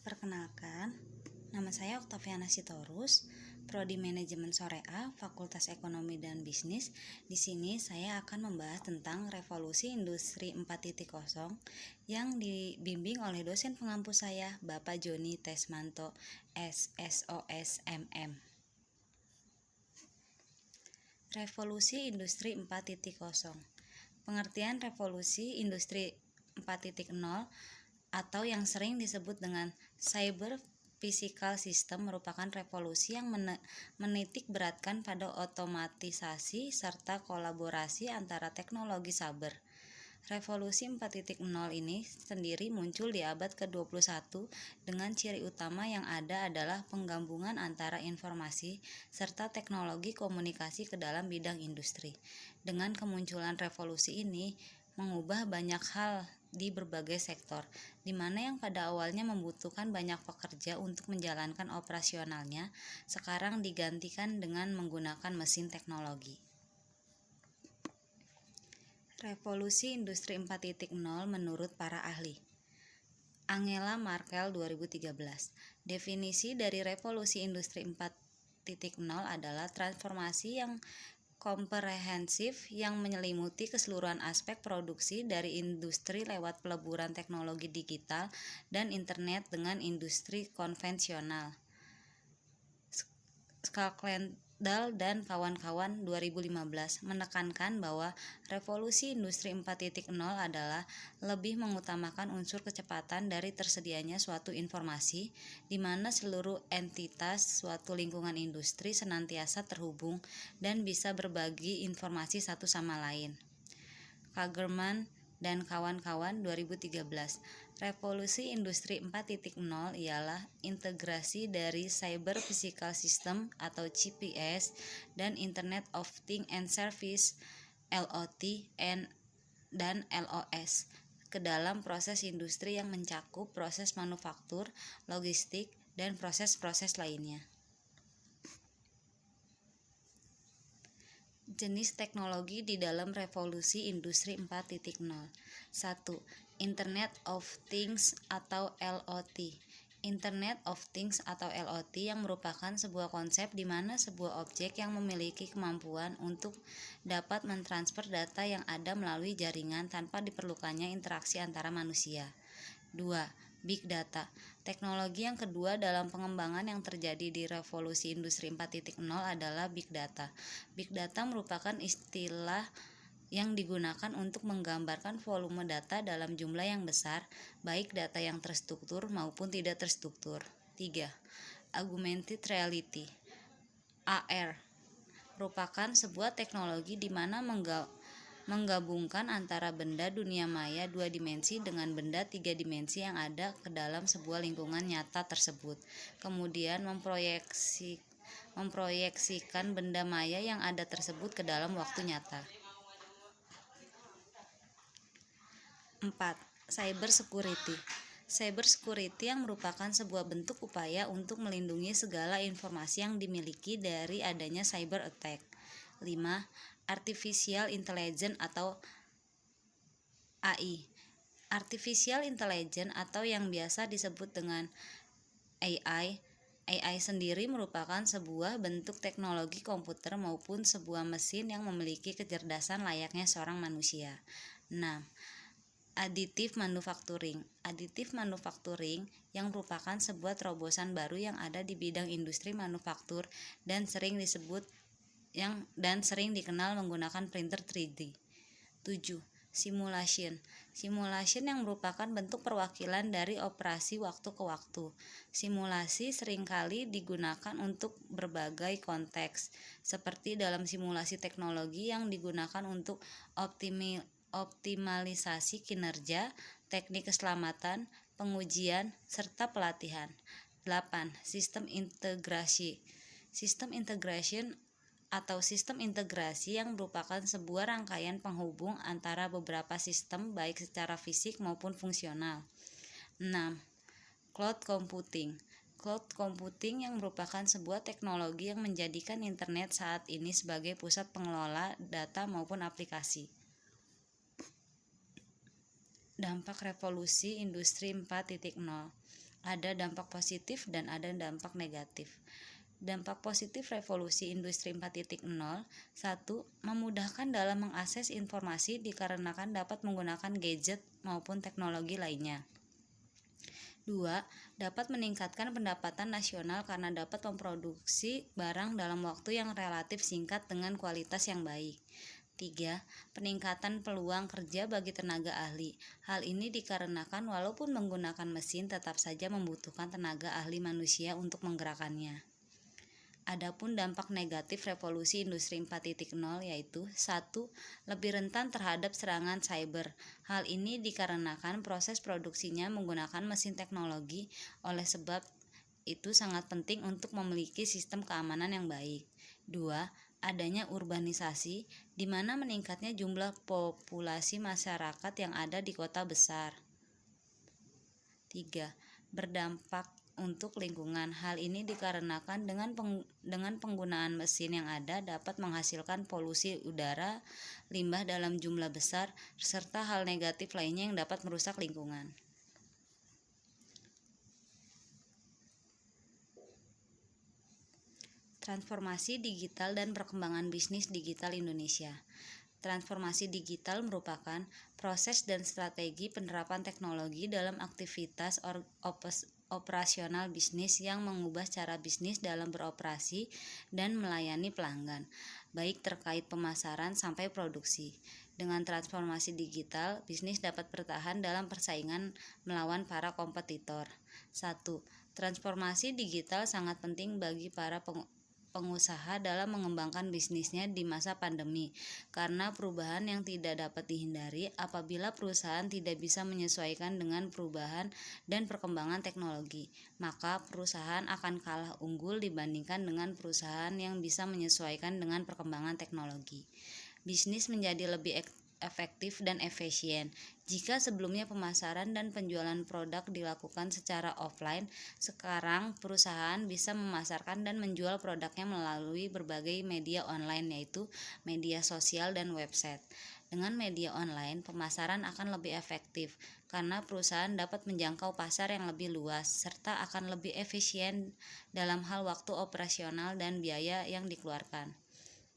Perkenalkan, nama saya Oktaviana Sitorus, Prodi Manajemen Sorea, Fakultas Ekonomi dan Bisnis. Di sini saya akan membahas tentang revolusi industri 4.0 yang dibimbing oleh dosen pengampu saya, Bapak Joni Tesmanto, SSOS MM. Revolusi industri 4.0. Pengertian revolusi industri 4.0 atau yang sering disebut dengan cyber physical system merupakan revolusi yang menitik beratkan pada otomatisasi serta kolaborasi antara teknologi cyber. Revolusi 4.0 ini sendiri muncul di abad ke-21 dengan ciri utama yang ada adalah penggabungan antara informasi serta teknologi komunikasi ke dalam bidang industri. Dengan kemunculan revolusi ini mengubah banyak hal di berbagai sektor, di mana yang pada awalnya membutuhkan banyak pekerja untuk menjalankan operasionalnya, sekarang digantikan dengan menggunakan mesin teknologi. Revolusi industri 4.0 menurut para ahli. Angela Merkel 2013. Definisi dari revolusi industri 4.0 adalah transformasi yang komprehensif yang menyelimuti keseluruhan aspek produksi dari industri lewat peleburan teknologi digital dan internet dengan industri konvensional. Skalkendal dan kawan-kawan 2015 menekankan bahwa revolusi industri 4.0 adalah lebih mengutamakan unsur kecepatan dari tersedianya suatu informasi, di mana seluruh entitas suatu lingkungan industri senantiasa terhubung dan bisa berbagi informasi satu sama lain. Kagerman dan kawan-kawan 2013. Revolusi industri 4.0 ialah integrasi dari cyber physical system atau CPS dan Internet of Things and Service (LOT) dan LOS ke dalam proses industri yang mencakup proses manufaktur, logistik, dan proses-proses lainnya. Jenis teknologi di dalam revolusi industri 4.0. 1. Internet of Things atau LOT. Internet of Things atau LOT yang merupakan sebuah konsep di mana sebuah objek yang memiliki kemampuan untuk dapat mentransfer data yang ada melalui jaringan tanpa diperlukannya interaksi antara manusia. 2. Big Data. Teknologi yang kedua dalam pengembangan yang terjadi di revolusi industri 4.0 adalah Big Data. Big Data merupakan istilah yang digunakan untuk menggambarkan volume data dalam jumlah yang besar, baik data yang terstruktur maupun tidak terstruktur. 3. Augmented Reality (AR) merupakan sebuah teknologi di mana menggabungkan antara benda dunia maya 2 dimensi dengan benda 3 dimensi yang ada ke dalam sebuah lingkungan nyata tersebut, kemudian memproyeksikan benda maya yang ada tersebut ke dalam waktu nyata. 4. Cyber Security. Cyber security yang merupakan sebuah bentuk upaya untuk melindungi segala informasi yang dimiliki dari adanya cyber attack. 5. Artificial Intelligence atau AI. Artificial Intelligence atau yang biasa disebut dengan AI. AI sendiri merupakan sebuah bentuk teknologi komputer maupun sebuah mesin yang memiliki kecerdasan layaknya seorang manusia. 6. Additive Manufacturing. Additive Manufacturing yang merupakan sebuah terobosan baru yang ada di bidang industri manufaktur dan sering dikenal menggunakan printer 3D. 7. Simulation. Simulation yang merupakan bentuk perwakilan dari operasi waktu ke waktu. Simulasi seringkali digunakan untuk berbagai konteks, seperti dalam simulasi teknologi yang digunakan untuk optimalisasi kinerja, teknik keselamatan, pengujian, serta pelatihan. 8. Sistem integrasi. Sistem integration atau sistem integrasi yang merupakan sebuah rangkaian penghubung antara beberapa sistem baik secara fisik maupun fungsional. 6. Cloud Computing. Cloud computing yang merupakan sebuah teknologi yang menjadikan internet saat ini sebagai pusat pengelola data maupun aplikasi. Dampak revolusi industri 4.0. Ada dampak positif dan ada dampak negatif. Dampak positif revolusi industri 4.0: 1. Memudahkan dalam mengakses informasi dikarenakan dapat menggunakan gadget maupun teknologi lainnya. 2. Dapat meningkatkan pendapatan nasional karena dapat memproduksi barang dalam waktu yang relatif singkat dengan kualitas yang baik. 3. Peningkatan peluang kerja bagi tenaga ahli. Hal ini dikarenakan walaupun menggunakan mesin tetap saja membutuhkan tenaga ahli manusia untuk menggerakkannya. Adapun dampak negatif revolusi industri 4.0 yaitu 1. Lebih rentan terhadap serangan cyber. Hal ini dikarenakan proses produksinya menggunakan mesin teknologi, oleh sebab itu sangat penting untuk memiliki sistem keamanan yang baik. 2. Adanya urbanisasi, di mana meningkatnya jumlah populasi masyarakat yang ada di kota besar. 3. Berdampak untuk lingkungan. Hal ini dikarenakan dengan penggunaan mesin yang ada dapat menghasilkan polusi udara, limbah dalam jumlah besar, serta hal negatif lainnya yang dapat merusak lingkungan. Transformasi digital dan perkembangan bisnis digital Indonesia. Transformasi digital merupakan proses dan strategi penerapan teknologi dalam aktivitas operasional bisnis yang mengubah cara bisnis dalam beroperasi dan melayani pelanggan, baik terkait pemasaran sampai produksi. Dengan transformasi digital, bisnis dapat bertahan dalam persaingan melawan para kompetitor. 1. Transformasi digital sangat penting bagi para pengusaha dalam mengembangkan bisnisnya di masa pandemi, karena perubahan yang tidak dapat dihindari apabila perusahaan tidak bisa menyesuaikan dengan perubahan dan perkembangan teknologi, maka perusahaan akan kalah unggul dibandingkan dengan perusahaan yang bisa menyesuaikan dengan perkembangan teknologi. Bisnis menjadi lebih efektif dan efisien. Jika sebelumnya pemasaran dan penjualan produk dilakukan secara offline, sekarang perusahaan bisa memasarkan dan menjual produknya melalui berbagai media online, yaitu media sosial dan website. Dengan media online, pemasaran akan lebih efektif karena perusahaan dapat menjangkau pasar yang lebih luas serta akan lebih efisien dalam hal waktu operasional dan biaya yang dikeluarkan.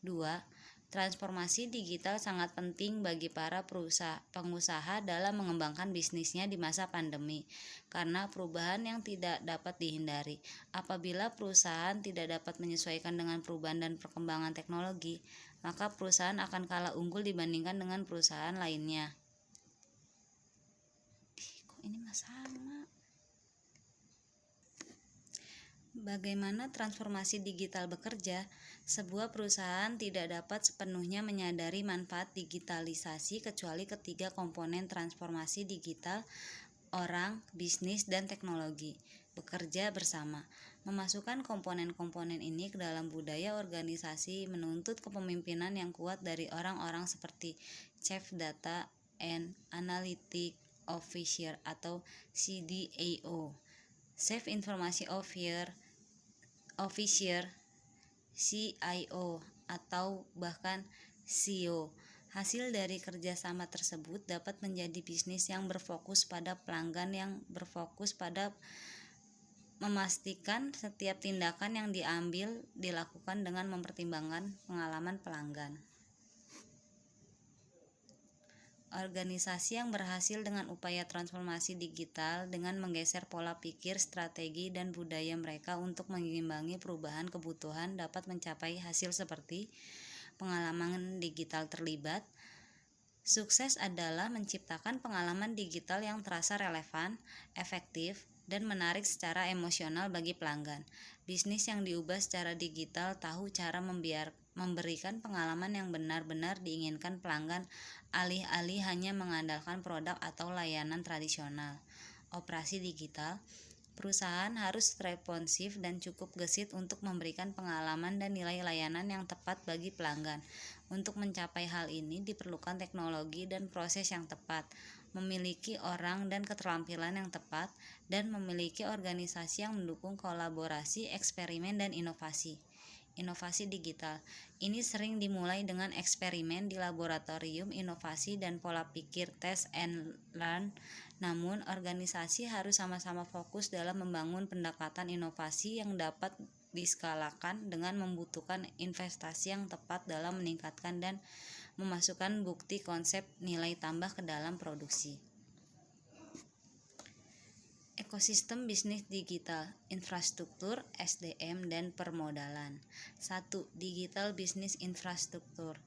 2. Transformasi digital sangat penting bagi para pengusaha dalam mengembangkan bisnisnya di masa pandemi, karena perubahan yang tidak dapat dihindari. Apabila perusahaan tidak dapat menyesuaikan dengan perubahan dan perkembangan teknologi, maka perusahaan akan kalah unggul dibandingkan dengan perusahaan lainnya. Kok ini nggak sama? Bagaimana transformasi digital bekerja? Sebuah perusahaan tidak dapat sepenuhnya menyadari manfaat digitalisasi kecuali ketiga komponen transformasi digital: orang, bisnis, dan teknologi bekerja bersama. Memasukkan komponen-komponen ini ke dalam budaya organisasi menuntut kepemimpinan yang kuat dari orang-orang seperti Chief Data and Analytics Officer atau CDAO, Chief Information Officer, CIO, atau bahkan CEO. Hasil dari kerjasama tersebut dapat menjadi bisnis yang berfokus pada pelanggan, yang berfokus pada memastikan setiap tindakan yang diambil dilakukan dengan mempertimbangkan pengalaman pelanggan. Organisasi yang berhasil dengan upaya transformasi digital dengan menggeser pola pikir, strategi, dan budaya mereka untuk mengimbangi perubahan kebutuhan dapat mencapai hasil seperti pengalaman digital terlibat. Sukses adalah menciptakan pengalaman digital yang terasa relevan, efektif, dan menarik secara emosional bagi pelanggan. Bisnis yang diubah secara digital tahu cara memberikan pengalaman yang benar-benar diinginkan pelanggan, alih-alih hanya mengandalkan produk atau layanan tradisional. Operasi digital, perusahaan harus responsif dan cukup gesit untuk memberikan pengalaman dan nilai layanan yang tepat bagi pelanggan. Untuk mencapai hal ini diperlukan teknologi dan proses yang tepat, memiliki orang dan keterampilan yang tepat, dan memiliki organisasi yang mendukung kolaborasi, eksperimen, dan inovasi. Inovasi digital ini sering dimulai dengan eksperimen di laboratorium inovasi dan pola pikir test and learn Namun, organisasi harus sama-sama fokus dalam membangun pendekatan inovasi yang dapat diskalakan dengan membutuhkan investasi yang tepat dalam meningkatkan dan memasukkan bukti konsep nilai tambah ke dalam produksi. Ekosistem bisnis digital, infrastruktur, SDM, dan permodalan. 1. Digital bisnis infrastruktur.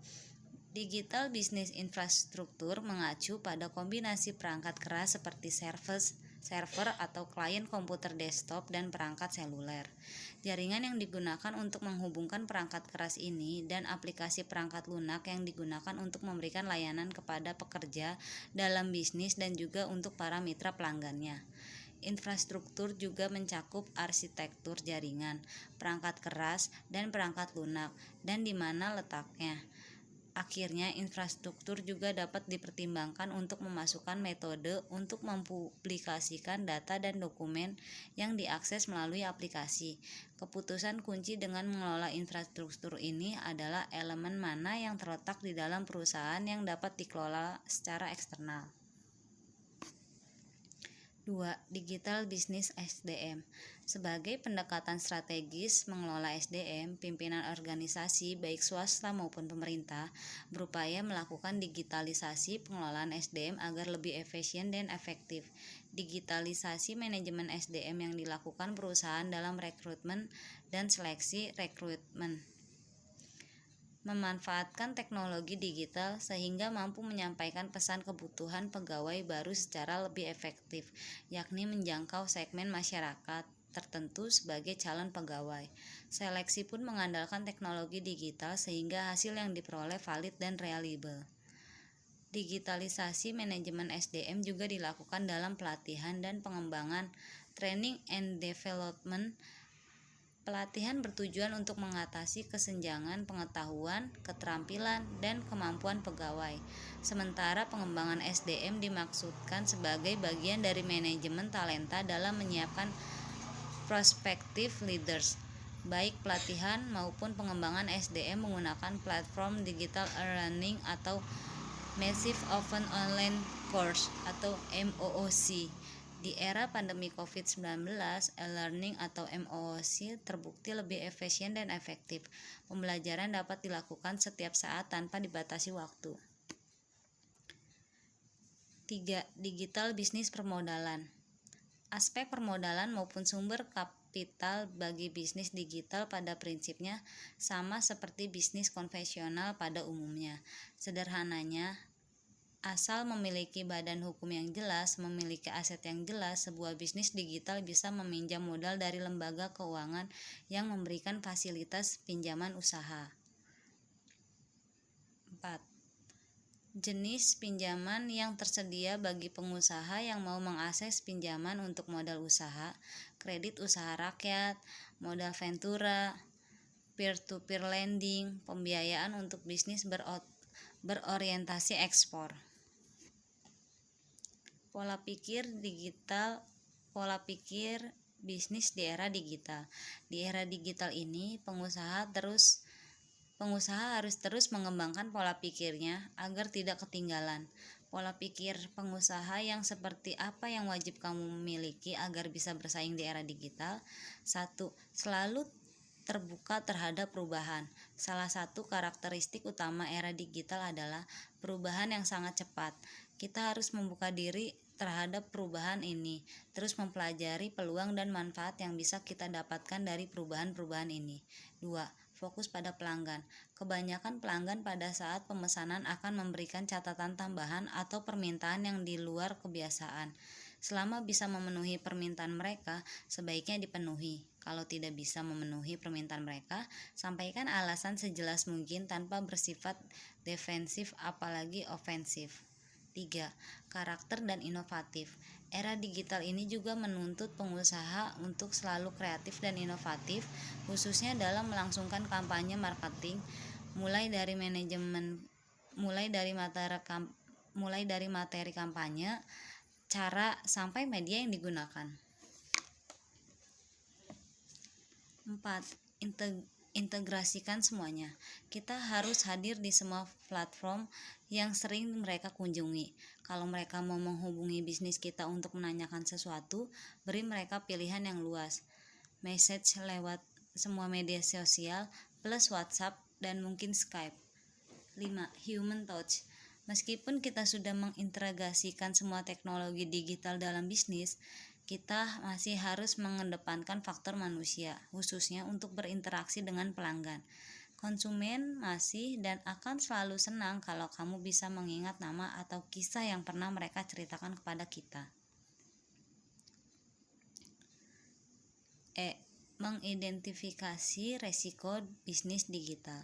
Digital bisnis infrastruktur mengacu pada kombinasi perangkat keras seperti server atau klien komputer desktop dan perangkat seluler. Jaringan yang digunakan untuk menghubungkan perangkat keras ini dan aplikasi perangkat lunak yang digunakan untuk memberikan layanan kepada pekerja dalam bisnis dan juga untuk para mitra pelanggannya. Infrastruktur juga mencakup arsitektur jaringan, perangkat keras, dan perangkat lunak, dan di mana letaknya. Akhirnya, infrastruktur juga dapat dipertimbangkan untuk memasukkan metode untuk mempublikasikan data dan dokumen yang diakses melalui aplikasi. Keputusan kunci dengan mengelola infrastruktur ini adalah elemen mana yang terletak di dalam perusahaan yang dapat dikelola secara eksternal. 2. Digital Business SDM. Sebagai pendekatan strategis mengelola SDM, pimpinan organisasi baik swasta maupun pemerintah berupaya melakukan digitalisasi pengelolaan SDM agar lebih efisien dan efektif. Digitalisasi manajemen SDM yang dilakukan perusahaan dalam rekrutmen dan seleksi rekrutmen memanfaatkan teknologi digital sehingga mampu menyampaikan pesan kebutuhan pegawai baru secara lebih efektif, yakni menjangkau segmen masyarakat tertentu sebagai calon pegawai. Seleksi pun mengandalkan teknologi digital sehingga hasil yang diperoleh valid dan reliable. Digitalisasi manajemen SDM juga dilakukan dalam pelatihan dan pengembangan, training and development. Pelatihan bertujuan untuk mengatasi kesenjangan pengetahuan, keterampilan, dan kemampuan pegawai. Sementara pengembangan SDM dimaksudkan sebagai bagian dari manajemen talenta dalam menyiapkan prospective leaders. Baik pelatihan maupun pengembangan SDM menggunakan platform digital e-learning atau Massive Open Online Course atau MOOC. Di era pandemi COVID-19, e-learning atau MOOC terbukti lebih efisien dan efektif. Pembelajaran dapat dilakukan setiap saat tanpa dibatasi waktu. 3. Digital bisnis permodalan. Aspek permodalan maupun sumber kapital bagi bisnis digital pada prinsipnya sama seperti bisnis konvensional pada umumnya. Sederhananya, asal memiliki badan hukum yang jelas, memiliki aset yang jelas, sebuah bisnis digital bisa meminjam modal dari lembaga keuangan yang memberikan fasilitas pinjaman usaha. 4. Jenis pinjaman yang tersedia bagi pengusaha yang mau mengakses pinjaman untuk modal usaha, kredit usaha rakyat, modal ventura, peer-to-peer lending, pembiayaan untuk bisnis berorientasi ekspor. Pola pikir bisnis di era digital. Di era digital ini, pengusaha harus terus mengembangkan pola pikirnya agar tidak ketinggalan. Pola pikir pengusaha yang seperti apa yang wajib kamu miliki agar bisa bersaing di era digital? 1. Selalu terbuka terhadap perubahan. Salah satu karakteristik utama era digital adalah perubahan yang sangat cepat. Kita harus membuka diri terhadap perubahan ini, terus mempelajari peluang dan manfaat yang bisa kita dapatkan dari perubahan-perubahan ini. 2. Fokus pada pelanggan. Kebanyakan pelanggan pada saat pemesanan akan memberikan catatan tambahan atau permintaan yang di luar kebiasaan. Selama bisa memenuhi permintaan mereka, sebaiknya dipenuhi. Kalau tidak bisa memenuhi permintaan mereka, sampaikan alasan sejelas mungkin tanpa bersifat defensif apalagi ofensif. 3. Karakter dan inovatif. Era digital ini juga menuntut pengusaha untuk selalu kreatif dan inovatif, khususnya dalam melangsungkan kampanye marketing, mulai dari materi kampanye, cara sampai media yang digunakan. 4. integrasikan semuanya. Kita harus hadir di semua platform yang sering mereka kunjungi. Kalau mereka mau menghubungi bisnis kita untuk menanyakan sesuatu, beri mereka pilihan yang luas. Message lewat semua media sosial plus WhatsApp dan mungkin Skype. 5. Human touch. Meskipun kita sudah mengintegrasikan semua teknologi digital dalam bisnis, kita masih harus mengedepankan faktor manusia, khususnya untuk berinteraksi dengan pelanggan. Konsumen masih dan akan selalu senang kalau kamu bisa mengingat nama atau kisah yang pernah mereka ceritakan kepada kita. Mengidentifikasi resiko bisnis digital.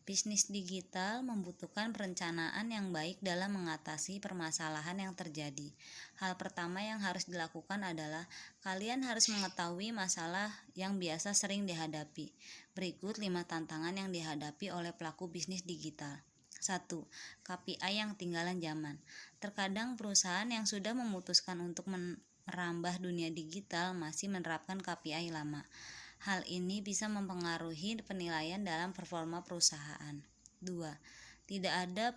Bisnis digital membutuhkan perencanaan yang baik dalam mengatasi permasalahan yang terjadi. Hal pertama yang harus dilakukan adalah kalian harus mengetahui masalah yang biasa sering dihadapi. Berikut 5 tantangan yang dihadapi oleh pelaku bisnis digital. 1. KPI yang ketinggalan zaman. Terkadang perusahaan yang sudah memutuskan untuk merambah dunia digital masih menerapkan KPI lama. Hal ini bisa mempengaruhi penilaian dalam performa perusahaan. 2. Tidak ada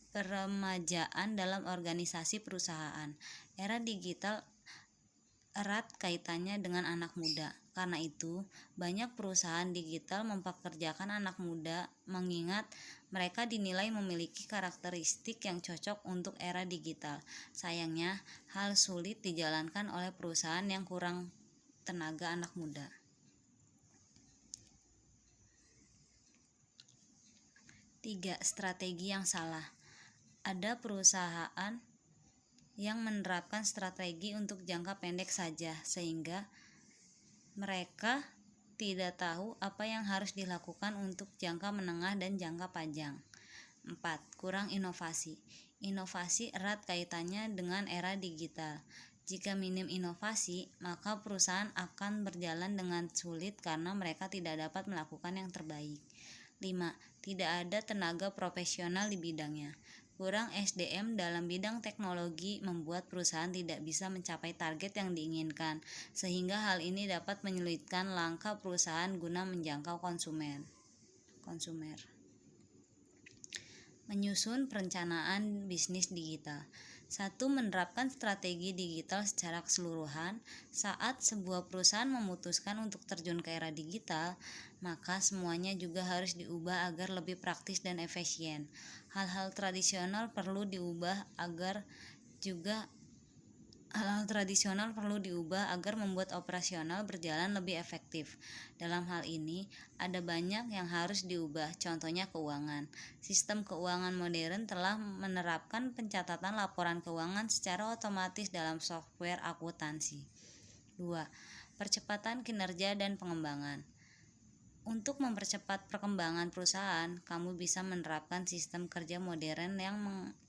peremajaan dalam organisasi perusahaan. Era digital erat kaitannya dengan anak muda. Karena itu, banyak perusahaan digital mempekerjakan anak muda mengingat mereka dinilai memiliki karakteristik yang cocok untuk era digital. Sayangnya, hal sulit dijalankan oleh perusahaan yang kurang tenaga anak muda. 3. Strategi yang salah. Ada perusahaan yang menerapkan strategi untuk jangka pendek saja, sehingga mereka tidak tahu apa yang harus dilakukan untuk jangka menengah dan jangka panjang. 4. Kurang inovasi. Inovasi erat kaitannya dengan era digital. Jika minim inovasi, maka perusahaan akan berjalan dengan sulit karena mereka tidak dapat melakukan yang terbaik. 5. Tidak ada tenaga profesional di bidangnya. Kurang SDM dalam bidang teknologi membuat perusahaan tidak bisa mencapai target yang diinginkan, sehingga hal ini dapat menyulitkan langkah perusahaan guna menjangkau konsumer. Menyusun perencanaan bisnis digital. 1. Menerapkan strategi digital secara keseluruhan. Saat sebuah perusahaan memutuskan untuk terjun ke era digital, maka semuanya juga harus diubah agar lebih praktis dan efisien. Hal-hal tradisional perlu diubah agar membuat operasional berjalan lebih efektif. Dalam hal ini, ada banyak yang harus diubah, contohnya keuangan. Sistem keuangan modern telah menerapkan pencatatan laporan keuangan secara otomatis dalam software akuntansi. 2. Percepatan kinerja dan pengembangan. Untuk mempercepat perkembangan perusahaan, kamu bisa menerapkan sistem kerja modern yang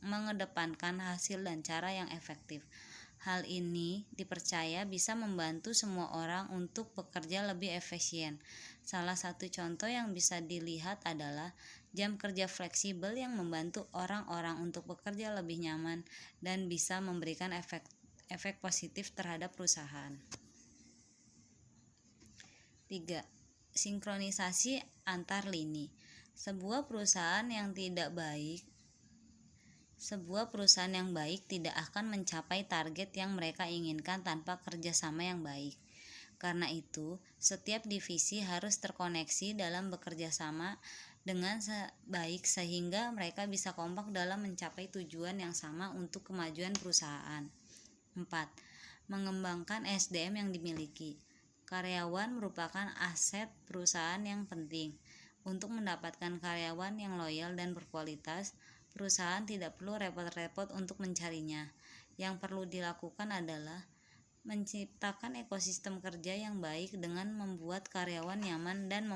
mengedepankan hasil dan cara yang efektif. Hal ini dipercaya bisa membantu semua orang untuk bekerja lebih efisien. Salah satu contoh yang bisa dilihat adalah jam kerja fleksibel yang membantu orang-orang untuk bekerja lebih nyaman dan bisa memberikan efek positif terhadap perusahaan. 3. Sinkronisasi antar lini. Sebuah perusahaan yang baik tidak akan mencapai target yang mereka inginkan tanpa kerjasama yang baik. Karena itu, setiap divisi harus terkoneksi dalam bekerja sama dengan baik sehingga mereka bisa kompak dalam mencapai tujuan yang sama untuk kemajuan perusahaan. 4. Mengembangkan SDM yang dimiliki. Karyawan merupakan aset perusahaan yang penting. Untuk mendapatkan karyawan yang loyal dan berkualitas, perusahaan tidak perlu repot-repot untuk mencarinya. Yang perlu dilakukan adalah menciptakan ekosistem kerja yang baik dengan membuat karyawan nyaman dan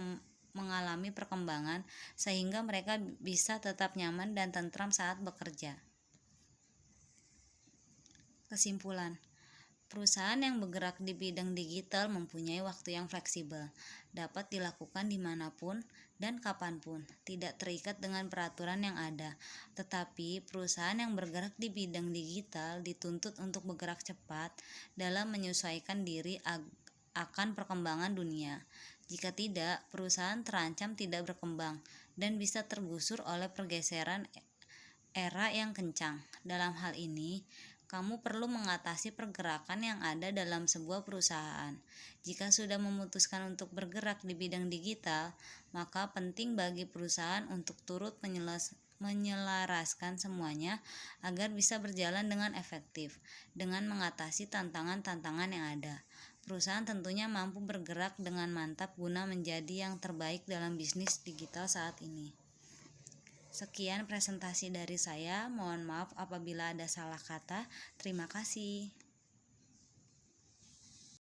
mengalami perkembangan sehingga mereka bisa tetap nyaman dan tentram saat bekerja. Kesimpulan, perusahaan yang bergerak di bidang digital mempunyai waktu yang fleksibel, dapat dilakukan dimanapun dan kapanpun, tidak terikat dengan peraturan yang ada. Tetapi perusahaan yang bergerak di bidang digital dituntut untuk bergerak cepat dalam menyesuaikan diri akan perkembangan dunia. Jika tidak, perusahaan terancam tidak berkembang dan bisa tergusur oleh pergeseran era yang kencang. Dalam hal ini, kamu perlu mengatasi pergerakan yang ada dalam sebuah perusahaan. Jika sudah memutuskan untuk bergerak di bidang digital, maka penting bagi perusahaan untuk turut menyelaraskan semuanya agar bisa berjalan dengan efektif dengan mengatasi tantangan-tantangan yang ada. Perusahaan tentunya mampu bergerak dengan mantap guna menjadi yang terbaik dalam bisnis digital saat ini. Sekian presentasi dari saya. Mohon maaf apabila ada salah kata. Terima kasih.